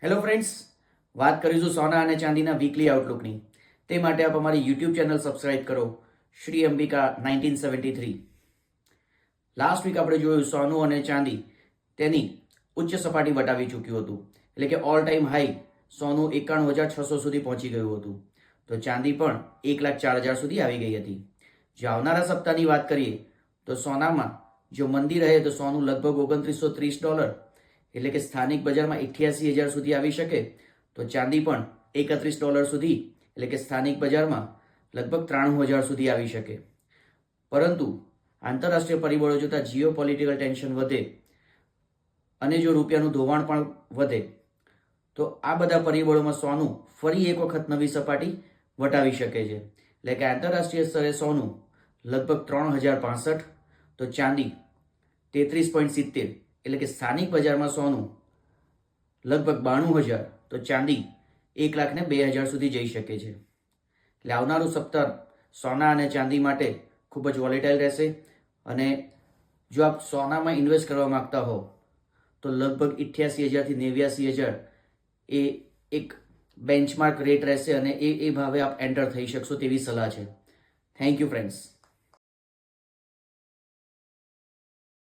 Hello friends, વાત કરીશું સોના અને ચાંદીના વીકલી આઉટલુકની. તે માટે આપ અમારી યુટ્યુબ ચેનલ સબસ્ક્રાઇબ કરો, શ્રી અંબિકા 1973. લાસ્ટ વીક આપણે જોયું સોનું અને ચાંદી તેની ઉચ્ચ સપાટી વટાવી ચૂક્યું હતું, એટલે કે ઓલ ટાઈમ હાઈ સોનું 91,600 સુધી પહોંચી ગયું હતું, તો ચાંદી પણ 1,04,000 સુધી આવી ગઈ હતી. જો આવનારા સપ્તાહની વાત કરીએ તો સોનામાં જો મંદી રહે તો સોનું લગભગ $2,930 એટલે કે સ્થાનિક બજારમાં 88,000 સુધી આવી શકે, તો ચાંદી પણ $31 સુધી એટલે કે સ્થાનિક બજારમાં લગભગ 93,000 સુધી આવી શકે. પરંતુ આંતરરાષ્ટ્રીય પરિબળો જોતા જીઓ પોલિટિકલ ટેન્શન વધે અને જો રૂપિયાનું ધોવાણ પણ વધે તો આ બધા પરિબળોમાં સોનું ફરી એક વખત નવી સપાટી વટાવી શકે છે. એટલે કે આંતરરાષ્ટ્રીય સ્તરે સોનું લગભગ 3,065, તો ચાંદી 33.70 એટલે કે સ્થાનિક બજારમાં સોનું લગભગ 92,000, તો ચાંદી 1,02,000 સુધી જઈ શકે છે. એટલે આવનારું સપ્તાહ સોના અને ચાંદી માટે ખૂબ જ વોલેટાઇલ રહેશે. અને જો આપ સોનામાં ઇન્વેસ્ટ કરવા માગતા હો તો લગભગ 88,000 થી 89,000 એ એક બેન્ચમાર્ક રેટ રહેશે અને એ ભાવે આપ એન્ટર થઈ શકશો તેવી સલાહ છે. Thank you friends.